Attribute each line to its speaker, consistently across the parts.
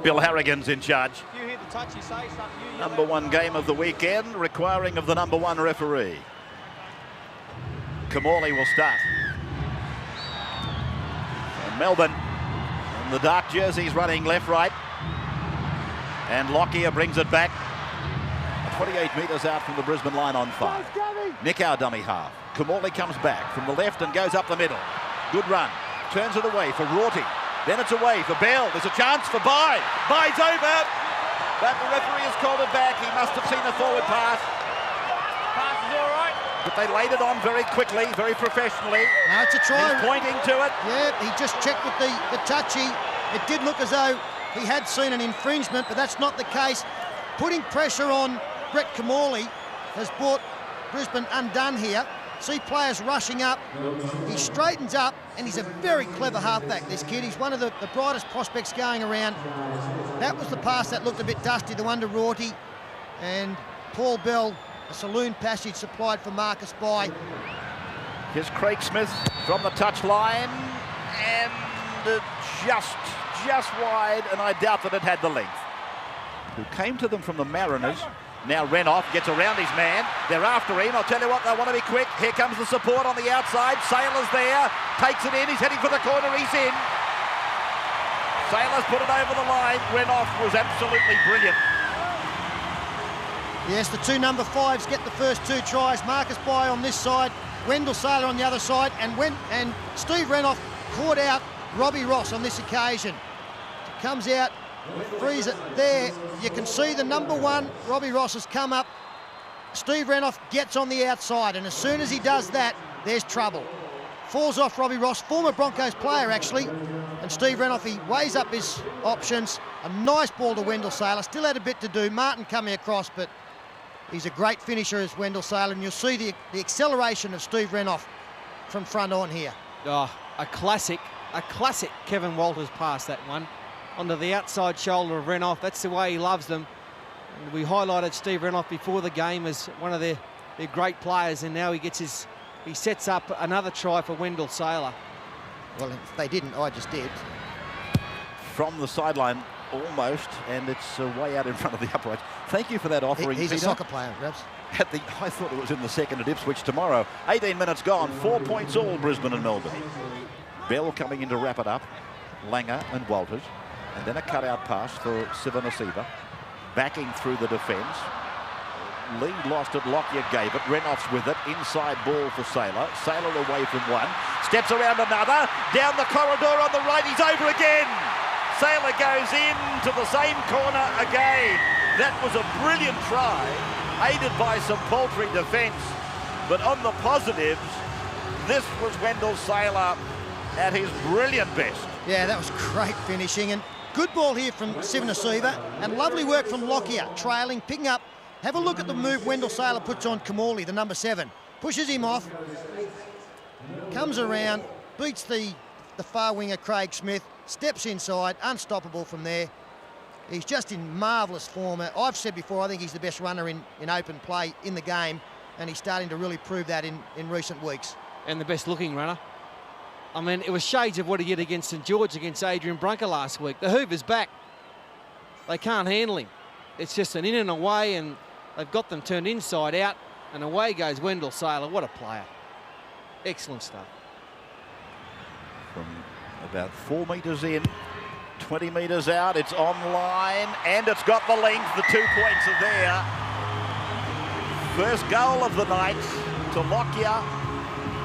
Speaker 1: Bill Harrigan's in charge.
Speaker 2: If you hear the touch, you say something.
Speaker 1: Number one game of the weekend, requiring of the number one referee. Kamali will start. And Melbourne in the dark jerseys running left-right. And Lockyer brings it back. 28 metres out from the Brisbane line on 5. Nick, our dummy half. Kamali comes back from the left and goes up the middle. Good run. Turns it away for Rorty. Then it's away for Bell. There's a chance for Bye. Bye's over. But the referee has called it back. He must have seen a forward pass.
Speaker 2: Pass is all right.
Speaker 1: But they laid it on very quickly, very professionally.
Speaker 3: No, it's a try.
Speaker 1: He's pointing to it.
Speaker 3: Yeah, he just checked with the touchy. It did look as though he had seen an infringement, but that's not the case. Putting pressure on Brett Kamali has brought Brisbane undone here. See players rushing up. He straightens up, and he's a very clever halfback, this kid. He's one of the brightest prospects going around. That was the pass that looked a bit dusty, the one to Rorty. And Paul Bell, a saloon passage supplied for Marcus Bye.
Speaker 1: Here's Craig Smith from the touch line, and just wide, and I doubt that it had the length. Who came to them from the Mariners. Now Renoff gets around his man. They're after him. I'll tell you what, they want to be quick. Here comes the support on the outside. Sailor's there. Takes it in. He's heading for the corner. He's in. Sailor's put it over the line. Renoff was absolutely brilliant.
Speaker 3: Yes, the two number 5s get the first 2 tries. Marcus Bye on this side, Wendell Sailor on the other side, and Steve Renoff caught out Robbie Ross on this occasion. Comes out, frees it there. You can see the number 1, Robbie Ross, has come up. Steve Renoff gets on the outside, and as soon as he does that, there's trouble. Falls off Robbie Ross, former Broncos player actually, and Steve Renoff, he weighs up his options. A nice ball to Wendell Sailor, still had a bit to do. Martin coming across, but he's a great finisher as Wendell Sailor, and you'll see the acceleration of Steve Renoff from front on here.
Speaker 2: Oh, a classic Kevin Walters pass, that one. Onto the outside shoulder of Renoff. That's the way he loves them. And we highlighted Steve Renoff before the game as one of their great players, and now he sets up another try for Wendell Sailor.
Speaker 3: Well, if they didn't, I just did.
Speaker 1: From the sideline, almost, and it's way out in front of the uprights. Thank you for that offering,
Speaker 3: He's
Speaker 1: Peter.
Speaker 3: a soccer player, Rabs.
Speaker 1: I thought it was in the second at Ipswich tomorrow. 18 minutes gone, 4 points all, Brisbane and Melbourne. Bell coming in to wrap it up. Langer and Walters. And then a cutout pass for Sivanasiva. Backing through the defence. Lead lost it, Lockyer gave it. Renoff's with it. Inside ball for Sailor. Sailor away from one. Steps around another. Down the corridor on the right. He's over again. Sailor goes into the same corner again. That was a brilliant try, aided by some paltry defence. But on the positives, this was Wendell Sailor at his brilliant best.
Speaker 3: Yeah, that was great finishing, and good ball here from Sivanasiva, and lovely work from Lockyer, trailing, picking up. Have a look at the move Wendell Sailor puts on Kamali, the number 7. Pushes him off, comes around, beats the far winger Craig Smith, steps inside, unstoppable from there. He's just in marvellous form. I've said before, I think he's the best runner in open play in the game, and he's starting to really prove that in recent weeks.
Speaker 2: And the best looking runner. I mean, it was shades of what he did against St George against Adrian Brunker last week. The Hoover's back. They can't handle him. It's just an in and away, and they've got them turned inside out, and away goes Wendell Sailor. What a player. Excellent stuff.
Speaker 1: From about 4 metres in, 20 metres out, it's online, and it's got the length. The 2 points are there. First goal of the night to Lockyer.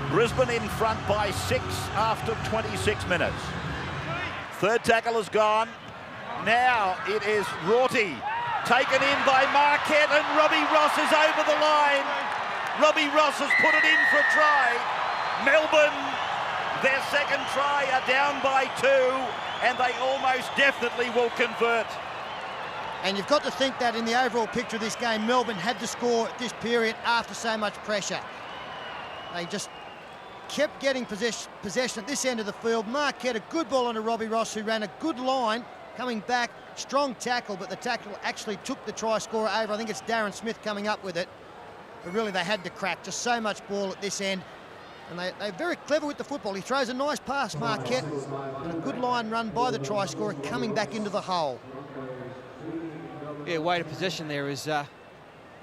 Speaker 1: Brisbane in front by 6 after 26 minutes. Third tackle is gone. Now it is Rorty, taken in by Marquette, and Robbie Ross is over the line. Robbie Ross has put it in for a try. Melbourne, their second try, are down by 2, and they almost definitely will convert.
Speaker 3: And you've got to think that in the overall picture of this game, Melbourne had to score at this period after so much pressure. They just kept getting possession at this end of the field. Marquette, a good ball onto Robbie Ross, who ran a good line, coming back, strong tackle, but the tackle actually took the try scorer over. I think it's Darren Smith coming up with it. But really, they had to crack. Just so much ball at this end. And they're very clever with the football. He throws a nice pass, Marquette, and a good line run by the try scorer, coming back into the hole.
Speaker 2: Yeah, weight of possession there is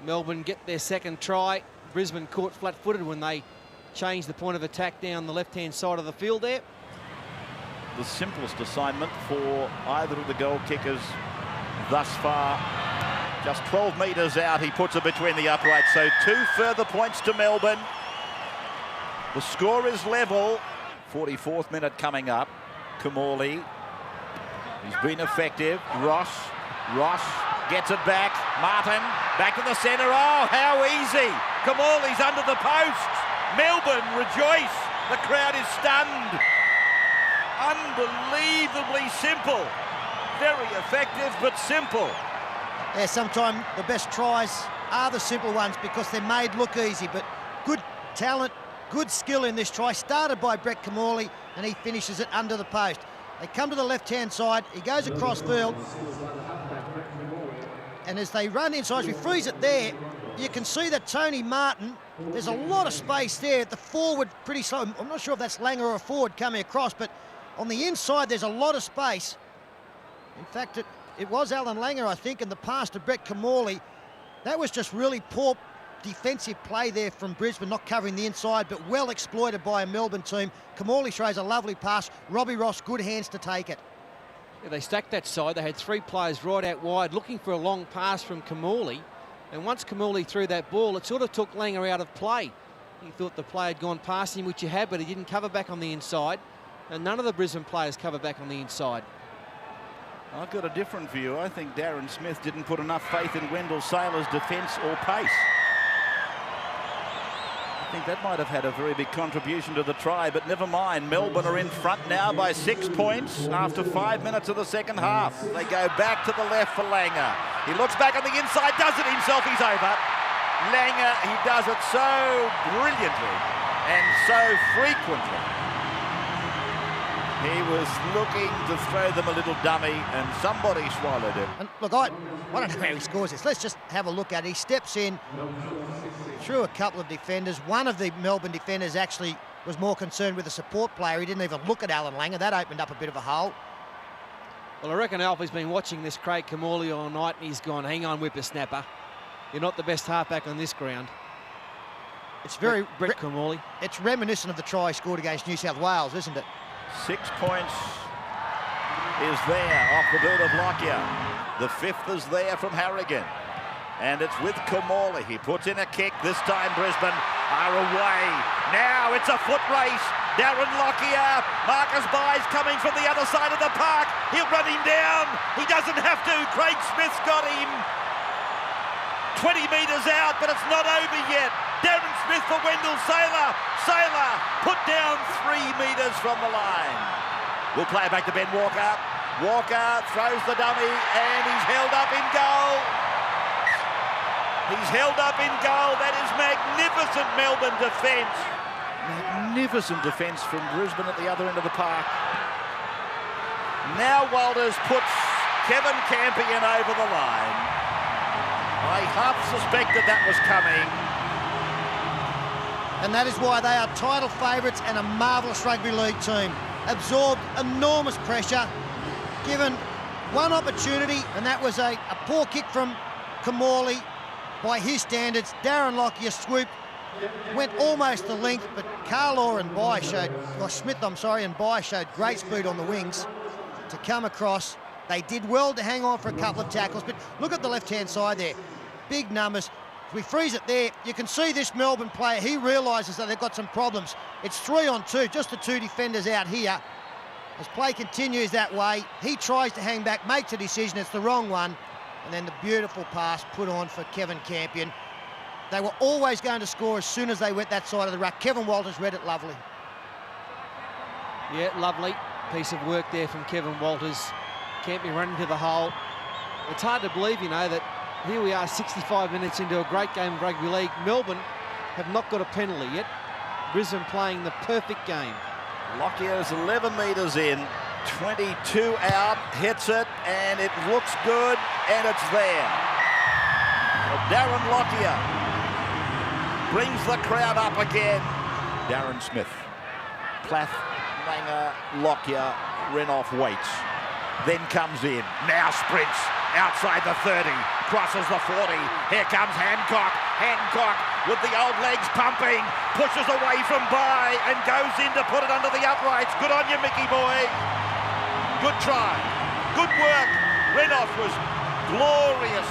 Speaker 2: Melbourne get their second try. Brisbane caught flat-footed when they changed the point of attack down the left-hand side of the field there.
Speaker 1: The simplest assignment for either of the goal kickers thus far. Just 12 metres out, he puts it between the uprights. So 2 further points to Melbourne. The score is level. 44th minute coming up. Kamali, he's been effective. Ross gets it back. Martin, back to the centre. Oh, how easy. Kamali's under the post. Melbourne rejoice. The crowd is stunned. Unbelievably simple. Very effective, but simple.
Speaker 3: Yeah, sometimes the best tries are the simple ones because they're made look easy, but good talent, good skill in this try. Started by Brett Kamali, and he finishes it under the post. They come to the left-hand side. He goes across field. And as they run inside, we freeze it there. You can see that Tony Martin, there's a lot of space there at the forward, pretty slow. I'm not sure if that's Langer or a forward coming across, but on the inside, there's a lot of space. In fact, it was Alan Langer, I think, and the pass to Brett Kamali. That was just really poor defensive play there from Brisbane, not covering the inside, but well exploited by a Melbourne team. Kamali throws a lovely pass. Robbie Ross, good hands to take it.
Speaker 2: Yeah, they stacked that side. They had 3 players right out wide looking for a long pass from Kamali. And once Kamali threw that ball, it sort of took Langer out of play. He thought the play had gone past him, which he had, but he didn't cover back on the inside. And none of the Brisbane players cover back on the inside.
Speaker 1: I've got a different view. I think Darren Smith didn't put enough faith in Wendell Sailor's defence or pace. I think that might have had a very big contribution to the try, but never mind. Melbourne are in front now by 6 points after 5 minutes of the second half. They go back to the left for Langer. He looks back on the inside, does it himself, he's over. Langer, he does it so brilliantly and so frequently. He was looking to throw them a little dummy and somebody swallowed it.
Speaker 3: And look, I don't know how he scores this. Let's just have a look at it. He steps in through a couple of defenders. One of the Melbourne defenders actually was more concerned with the support player. He didn't even look at Alan Langer. That opened up a bit of a hole.
Speaker 2: Well, I reckon Alfie's been watching this Craig Kamali all night and he's gone, hang on, whippersnapper. You're not the best halfback on this ground.
Speaker 3: It's very...
Speaker 2: Brett Kamali.
Speaker 3: It's reminiscent of the try he scored against New South Wales, isn't it?
Speaker 1: 6 points is there off the boot of Lockyer. The 5th is there from Harrigan. And it's with Kamali. He puts in a kick. This time Brisbane are away. Now it's a foot race. Darren Lockyer. Marcus Byes coming from the other side of the park. He'll run him down. He doesn't have to. Craig Smith's got him. 20 metres out, but it's not over yet. Darren Smith for Wendell Sailor. Sailor put down 3 metres from the line. We'll play it back to Ben Walker. Walker throws the dummy and he's held up in goal. He's held up in goal. That is magnificent Melbourne defence. Magnificent defence from Brisbane at the other end of the park. Now Walters puts Kevin Campion over the line. I half suspected that was coming.
Speaker 3: And that is why they are title favourites and a marvellous rugby league team. Absorbed enormous pressure, given one opportunity, and that was a poor kick from Kamali. By his standards, Darren Lockyer swooped, went almost the length, but Carlaw and Bye showed, or Smith, I'm sorry, and Bye showed great speed on the wings to come across. They did well to hang on for a couple of tackles, but look at the left-hand side there. Big numbers. If we freeze it there, you can see this Melbourne player, he realises that they've got some problems. It's 3-on-2, just the 2 defenders out here. As play continues that way, he tries to hang back, makes a decision, it's the wrong one, and then the beautiful pass put on for Kevin Campion. They were always going to score as soon as they went that side of the ruck. Kevin Walters read it lovely.
Speaker 2: Yeah, lovely piece of work there from Kevin Walters. Campion running to the hole. It's hard to believe, you know, that here we are 65 minutes into a great game of rugby league. Melbourne have not got a penalty yet. Brisbane playing the perfect game.
Speaker 1: Lockyer's 11 metres in, 22 out, hits it, and it looks good, and it's there. Darren Lockyer brings the crowd up again. Darren Smith, Plath, Langer, Lockyer, Renouf waits. then comes in. Now sprints outside the 30, crosses the 40. Here comes Hancock. Hancock with the old legs pumping, pushes away from by and goes in to put it under the uprights. Good on you, Mickey boy. Good try. Good work. Renoff was glorious,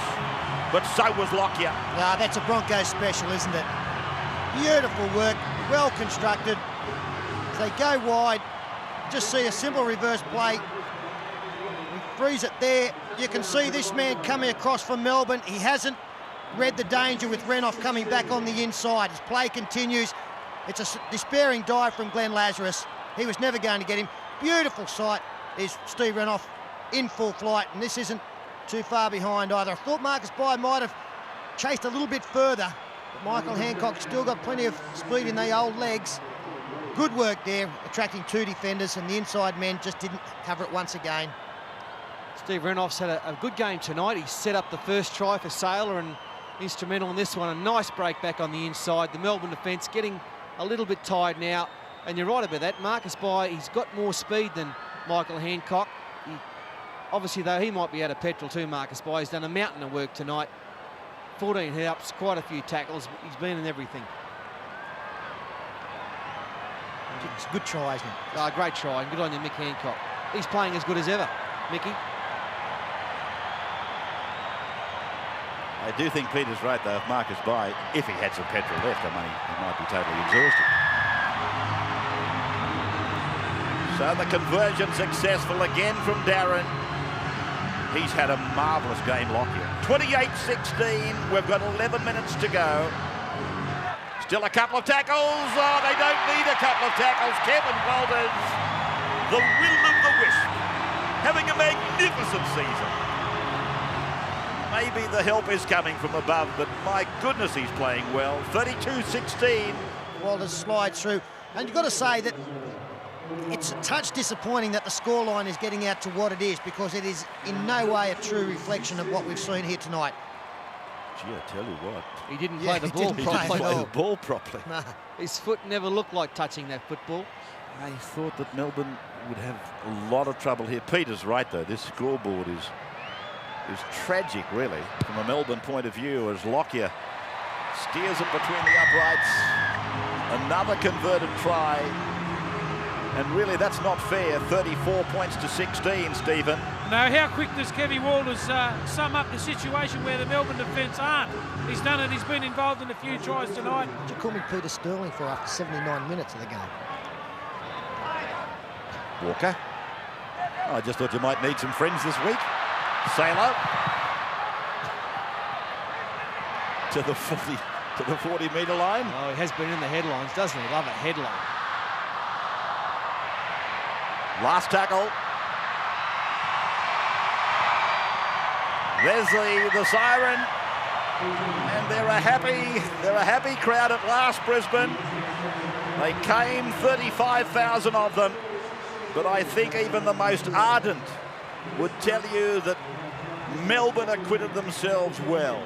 Speaker 1: but so was Lockyer.
Speaker 3: Ah, that's a Broncos special, isn't it? Beautiful work, well constructed. As they go wide, just see a simple reverse play. We freeze it there. You can see this man coming across from Melbourne. He hasn't read the danger with Renoff coming back on the inside. His play continues. It's a despairing dive from Glenn Lazarus. He was never going to get him. Beautiful sight is Steve Renoff in full flight, and this isn't too far behind either. I thought Marcus Bai might have chased a little bit further, but Michael Hancock still got plenty of speed in the old legs. Good work there, attracting two defenders, and the inside men just didn't cover it once again.
Speaker 2: Steve Renoff's had a good game tonight. He set up the first try for Sailor and instrumental in this one. A nice break back on the inside. The Melbourne defence getting a little bit tired now, and you're right about that. Marcus Bai, he's got more speed than Michael Hancock. Obviously, though, he might be out of petrol too, Marcus Bai. He's done a mountain of work tonight. 14 hit-ups, quite a few tackles. He's been in everything.
Speaker 3: It's a good try, isn't it?
Speaker 2: Great try, and good on you, Mick Hancock. He's playing as good as ever, Mickey.
Speaker 1: I do think Peter's right, though. If Marcus Bai, if he had some petrol left, I mean, he might be totally exhausted. So the conversion successful again from Darren. He's had a marvellous game, Lockyer. 28-16. We've got 11 minutes to go. Still a couple of tackles. Oh, they don't need a couple of tackles. Kevin Walters, the will of the wisp, having a magnificent season. Maybe the help is coming from above, but my goodness, he's playing well. 32-16.
Speaker 3: Walters slides through. And you've got to say that it's a touch disappointing that the scoreline is getting out to what it is, because it is in no way a true reflection of what we've seen here tonight.
Speaker 1: Gee, I tell you what.
Speaker 2: He didn't play the ball properly.
Speaker 1: He didn't play the ball properly.
Speaker 3: No.
Speaker 2: His foot never looked like touching that football.
Speaker 1: I thought that Melbourne would have a lot of trouble here. Peter's right, though. This scoreboard is tragic, really, from a Melbourne point of view, as Lockyer steers it between the uprights. Another converted try. And really, that's not fair. 34 points to 16, Stephen.
Speaker 4: No, how quick does Kevin Walters sum up the situation where the Melbourne defence aren't? He's done it. He's been involved in a few tries tonight.
Speaker 3: Did you call me Peter Sterling for after 79 minutes of the game?
Speaker 1: Walker. Oh, I just thought you might need some friends this week. Sailor. To the 40-metre line.
Speaker 2: Oh, he has been in the headlines, doesn't he? Love a headline.
Speaker 1: Last tackle. There's the siren, and they're a happy crowd at last, Brisbane. They came, 35,000 of them, but I think even the most ardent would tell you that Melbourne acquitted themselves well.